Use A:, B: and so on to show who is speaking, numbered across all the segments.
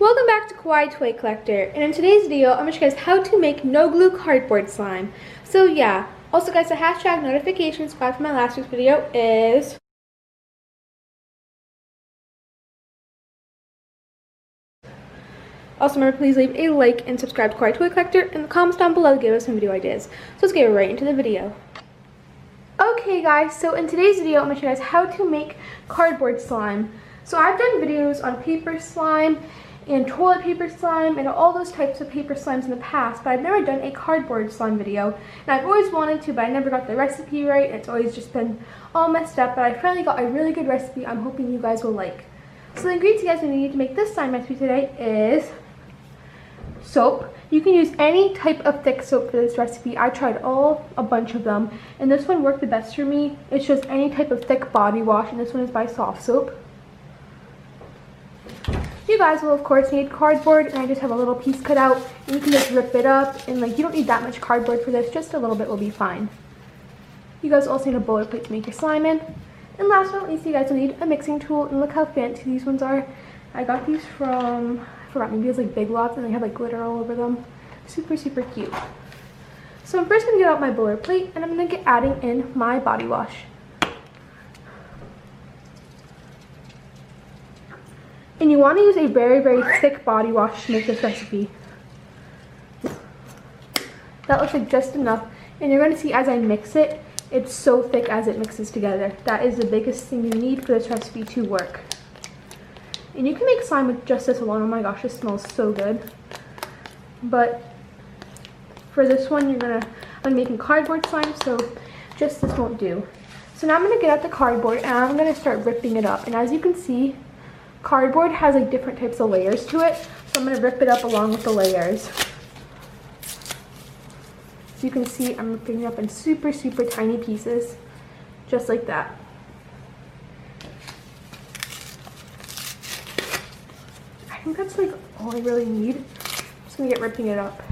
A: Welcome back to Kawaii Toy Collector, and in today's video I'm going to show you guys how to make no glue cardboard slime. So yeah, also guys, the hashtag notification subscribe for my last week's video is also remember, please leave a like and subscribe to Kawaii Toy Collector in the comments down below to give us some video ideas. So let's get right into the video. Okay guys, so in today's video I'm going to show you guys how to make cardboard slime. So I've done videos on paper slime and toilet paper slime and all those types of paper slimes in the past, but I've never done a cardboard slime video, and I've always wanted to, but I never got the recipe right, and it's always just been all messed up. But I finally got a really good recipe I'm hoping you guys will like. So the ingredients you guys need to make this slime recipe today is soap. You can use any type of thick soap for this recipe. I tried a bunch of them, and this one worked the best for me. It's just any type of thick body wash, and this one is by Soft Soap. You guys will of course need cardboard, and I just have a little piece cut out, and you can just rip it up, and like you don't need that much cardboard for this, just a little bit will be fine. You guys also need a bowler plate to make your slime in. And last but not least, you guys will need a mixing tool, and look how fancy these ones are. I got these from, I forgot, maybe it was like Big Lots, and they have like glitter all over them. Super cute. So I'm first going to get out my bowler plate, and I'm going to get adding in my body wash. And you want to use a very thick body wash to make this recipe. That looks like just enough. And you're going to see as I mix it, it's so thick as it mixes together. That is the biggest thing you need for this recipe to work. And you can make slime with just this alone. Oh my gosh, this smells so good. But for this one, I'm making cardboard slime, so just this won't do. So now I'm going to get out the cardboard, and I'm going to start ripping it up. And as you can see, cardboard has like different types of layers to it, so I'm going to rip it up along with the layers. So you can see I'm ripping it up in super tiny pieces, just like that. I think that's like all I really need. I'm just going to get ripping it up.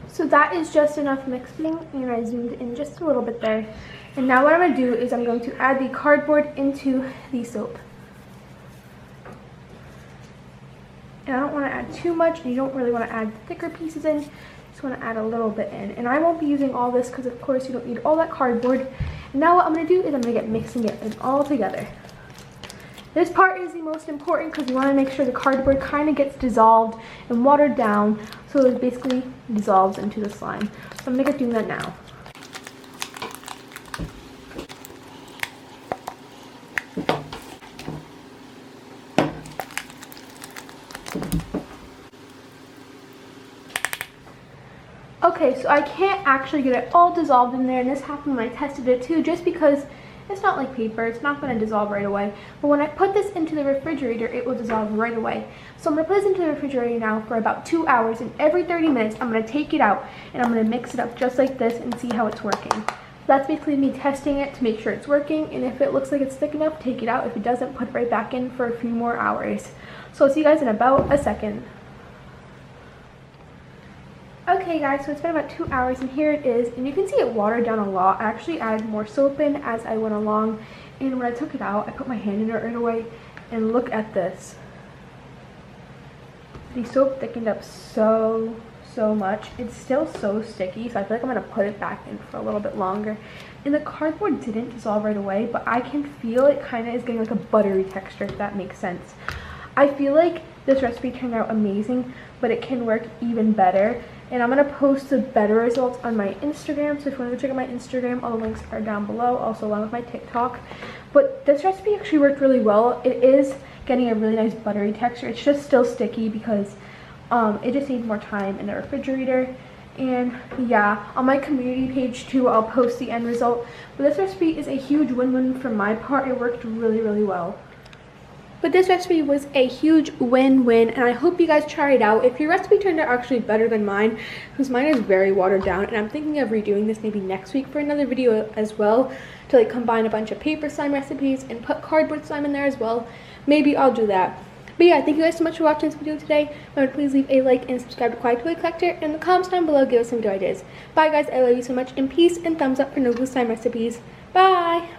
A: So that is just enough mixing, and I zoomed in just a little bit there. And now what I'm going to do is I'm going to add the cardboard into the soap. And I don't want to add too much, and you don't really want to add thicker pieces in. Just want to add a little bit in. And I won't be using all this because of course you don't need all that cardboard. And now what I'm going to do is I'm going to get mixing it all together. This part is the most important because you want to make sure the cardboard kind of gets dissolved and watered down, so it basically dissolves into the slime. So I'm going to get doing that now. Okay, so I can't actually get it all dissolved in there, and this happened when I tested it too, just because it's not like paper, it's not going to dissolve right away. But when I put this into the refrigerator, it will dissolve right away. So I'm going to put this into the refrigerator now for about 2 hours, and every 30 minutes I'm going to take it out and I'm going to mix it up just like this and see how it's working. So that's basically me testing it to make sure it's working, and if it looks like it's thick enough, take it out. If it doesn't, put it right back in for a few more hours. So I'll see you guys in about a second. Okay guys, so it's been about 2 hours, and here it is, and you can see it watered down a lot. I actually added more soap in as I went along, and when I took it out, I put my hand in it right away, and look at this. The soap thickened up so much. It's still so sticky, so I feel like I'm going to put it back in for a little bit longer. And the cardboard didn't dissolve right away, but I can feel it kind of is getting like a buttery texture, if that makes sense. I feel like this recipe turned out amazing, but it can work even better. And I'm going to post the better results on my Instagram, so if you want to check out my Instagram, all the links are down below, also along with my TikTok. But this recipe actually worked really well. It is getting a really nice buttery texture. It's just still sticky because it just needs more time in the refrigerator. And yeah, on my community page too, I'll post the end result. But this recipe is a huge win-win for my part. It worked really well. But this recipe was a huge win-win, and I hope you guys try it out. If your recipe turned out actually better than mine, because mine is very watered down, and I'm thinking of redoing this maybe next week for another video as well, to like combine a bunch of paper slime recipes and put cardboard slime in there as well. Maybe I'll do that. But yeah, thank you guys so much for watching this video today. Remember to please leave a like and subscribe to Kawaii Toy Collector. And in the comments down below, give us some video ideas. Bye guys, I love you so much, and peace and thumbs up for no glue slime recipes. Bye!